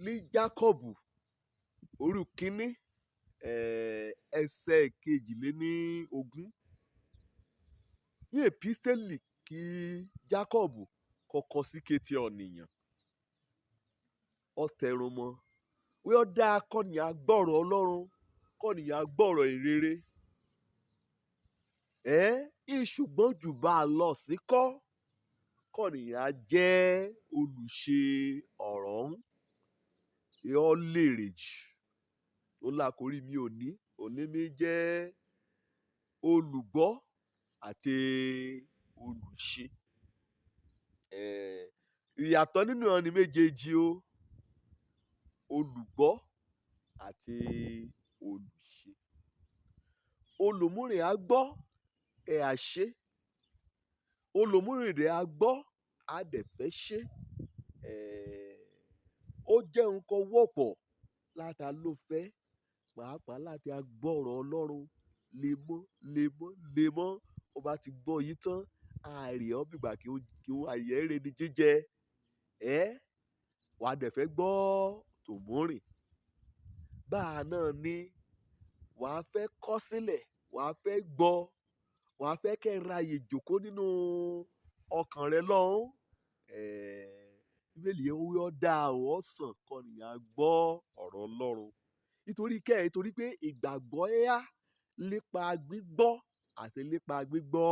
ní Jákọ́bù orí kínní ẹsẹ̀ kejìléníogún ní èpísítélì kí Jákọ́bù kọ́kọ́ sí kété ọ̀nìyàn ó tẹnumọ́ wí ó dáa kọ́nìyàn gbọ́rọ̀ Ọlọ́run kọ́nìyàn gbọ́rọ̀ ìrere ṣùgbọ́n jù bá a lọ sí kọ́nìyàn jẹ́ olùṣe ọ̀rọ̀ ọ̀hún yóò lérè jù ó lákòrí mi òní mi jẹ́ olùgbọ́ àti olùṣe ìyàtọ̀ nínú ọ̀nì méjèèjì o olùgbọ́ àti olùṣe olùmúrìn á gbọ́ ẹ̀ á ṣe olùmúrìn rẹ̀ á gbọ́ á dẹ̀ fẹ́ ṣe ó jẹ́ nǹkan wọ́pọ̀ láti ló fẹ́ pàápàá láti gbọ́rọ̀ Ọlọ́run lemọ́ ó bá ti gbọ́ yìí tán àárẹ̀ ọ́ bìgbà kí wọ́n àyẹ̀rẹ̀ ní jíjẹ wàá dẹ̀ fẹ́ gbọ́ tòmórìn báà náà ni wàá fẹ́ kọ́ sílẹ̀ wàá fẹ́ gbọ́ wàá fẹ́ kẹ́ ẹ ra àyè jòkó nínú ọkàn rẹ lọ́hùn bíbélì yẹn wí ọ́ dáa ọ́ sàn kọ́nìyàn gbọ́ ọ̀rọ̀ Ọlọ́run nítorí pé ìgbàgbọ́ yá nípa gbígbọ́ àti nípa gbígbọ́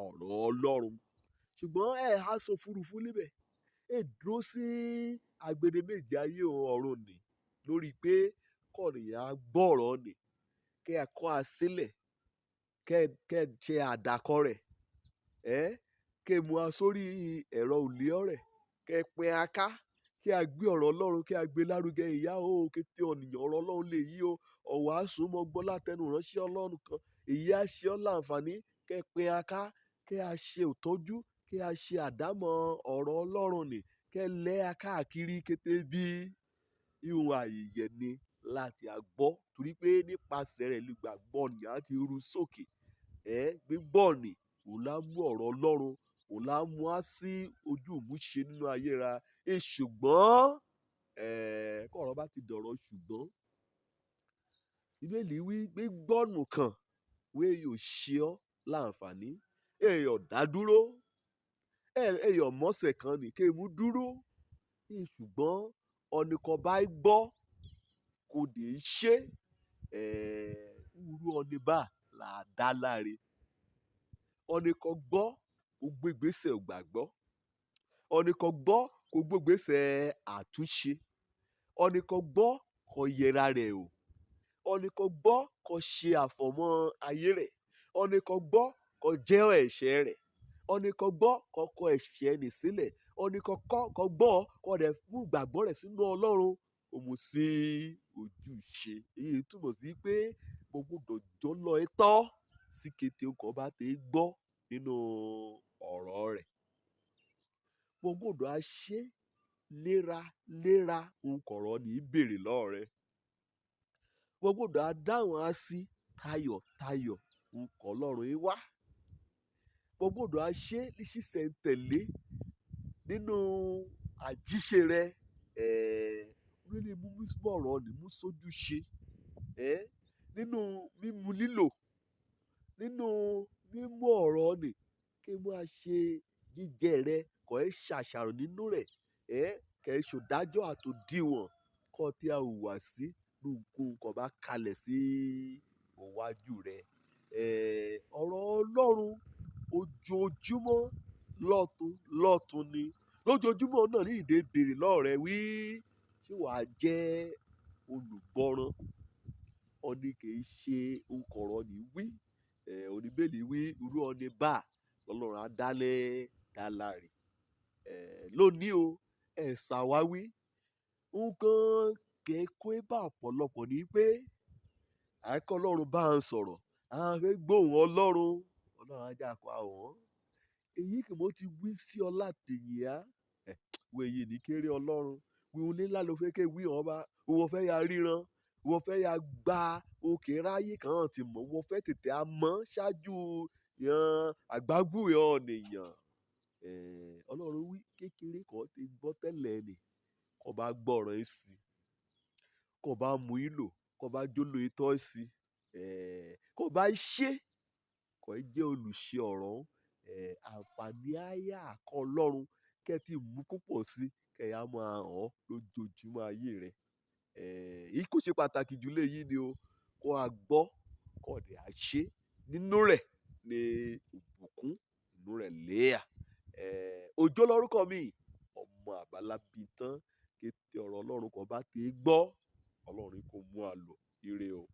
ọ̀rọ̀ Ọlọ́run ṣùgbọ́n há sọ fúrufú níbẹ̀ dúró sí agbede méje ayé ọ̀run nì lórí pé kọ́nìyàn gbọ́ ọ̀rọ̀ nì kẹ́ ẹ kọ́ àsílẹ̀ kẹ́ ẹ ṣe àdàkọ rẹ̀ kẹ́ ẹ mú a sórí ẹ̀rọ òlíọ́ rẹ̀ kẹ́ ẹ pín aká kí a gbé ọ̀rọ̀ Ọlọ́run kí a gbé lárugẹ ìyá o kété ọ̀nìyàn ọ̀rọ̀ Ọlọ́run lè yí o ọ̀wàásù mọ́ gbọ́ látẹnu ìránṣẹ́ Ọlọ́run kan èyí á ṣe ọ́ láǹfààní kẹ́ ẹ pín aká kẹ́ a ṣe òtọ́jú kẹ́ a ṣe àdámọ̀ ọ̀rọ̀ Ọlọ́run nì kẹ́ ẹ lẹ́ a káàkiri kété bí ihun àyẹ̀yẹ̀ ni láti gbọ́ torí pé nípasẹ̀ rẹ̀ lè gbàgbọ́ ọ̀nìyàn á ti ru sókè gbígbọ́ ọ̀nì òun lá mú ọ̀rọ̀ Ọlọ́run òun lá mú á sí ojú ìmúṣe nínú ayé ra ṣùgbọ́n kọ̀ọ̀rọ̀ bá ti dọ̀rọ̀ ṣùgbọ́n Bíbélì wí gbígbọ́nù kan wé yóò ṣe ọ́ láǹfààní èèyàn dádúró èèyàn mọ́sẹ̀ kan ní kéèmú dúró ṣùgbọ́n ọ̀nìkan bá gbọ́ kò dé ṣe irú ọ̀nì bá là á dá láre ọ̀nìkan gbọ́ kó gbégbèsè gbàgbọ́ ọ̀nìkan gbọ́ kó gbégbèsè àtúnṣe ọ̀nìkan gbọ́ kó yẹra rẹ̀ o ọ̀nìkan gbọ́ kó ṣe àfọ̀mọ́ ayé rẹ̀ ọ̀nìkan gbọ́ kó jẹ́ ẹ̀ṣẹ̀ rẹ̀ ọ̀nìkan gbọ́ kó kọ̀ ẹ̀ṣẹ̀ nì sílẹ̀ ọ̀nìkan kó gbọ́ kó dẹ̀ mú ìgbàgbọ́ rẹ̀ sínú Ọlọ́run ó mú sí ojúṣe èyí túmọ̀ sí pé gbogbo dòjọ́ lọ tọ́ sí kété ọkọ̀ bá ti gbọ́ nínú ọ̀rọ̀ rẹ̀ gbogbo òdò á ṣe léraléra nkọ̀rọ̀ ní ìbéèrè lọ́wọ́ rẹ̀ gbogbo òdò á dáhùn á sí tayọ̀tayọ̀ nkọ̀ Ọlọ́run yìí wá gbogbo òdò á ṣe ní ṣísẹ̀ntẹ̀lé nínú àjíṣe rẹ̀ orílẹ̀ mú ọ̀rọ̀ ní mú sójú ṣe nínú mímú lílò nínú mímú ọ̀rọ̀ ní kí mú a ṣe jíjẹ rẹ̀ kọ́ ẹ ṣàṣàrò nínú rẹ̀ kẹ́ ẹ ṣòdájọ́ àtòdìwọ̀n kọ́ tí a hùwà sí nǹkan kọ́ bá kalẹ̀ sí òwájú rẹ̀ ọ̀rọ̀ Ọlọ́run ojoojúmọ́ lọ́tún ni lójoojúmọ́ náà ní ìdè béèrè lọ́wọ́ rẹ̀ wí ṣé wàá jẹ́ olùgbọ́ràn ọ̀nì kìí ṣe nkọ̀rọ̀ ní wí oníbèlì wí irú ọ̀nì bá lọ́lọ́run á dáláre lónìí o ṣàwáwí nǹkan kẹ́kọ̀ọ́ bá ọ̀pọ̀lọpọ̀ ní pé àìkọ́ Ọlọ́run bá ń sọ̀rọ̀ àwọn fẹ́ gbóhùn Ọlọ́run ajá kó àwọn èyí kì mo ti wí sí ọ látẹ̀yìn á wo èyí ní kéré Ọlọ́run wíwú nílá ló fẹ́ ké wí hàn bá wọ́n fẹ́ ya ríran wọ́n fẹ́ ya gba òkè ráyè kan ti mọ̀ wọ́n fẹ́ tètè á mọ̀ ṣáájú àgbágbù ọ̀nìyàn Ọlọ́run wí kékeré kan ti gbọ́ tẹ́lẹ̀ nì kó bá gbọ́ràn yín sí, kó bá mú ìlò, kó bá jóló itọ́ sí, kó bá ṣe, kó jẹ́ olùṣe ọ̀rọ̀ àǹfààní àyà àkọ́ Ọlọ́run kẹ́ ti mú púpọ̀ sí kẹ́ ya máa hàn lójoojúmọ́ ayé rẹ̀. Èyí kò ṣe pàtàkì jù léyìí ni o, kó a gbọ́, kó dẹ̀ a ṣe nínú rẹ̀ ní ìbùkún, nínú rẹ̀ léyà. Òjó lórúkọ mi, ọmọ àbálábí tán kété ọ̀rọ̀ Ọlọ́run kan bá ti gbọ́, Ọlọ́run kò mú a lọ ire o.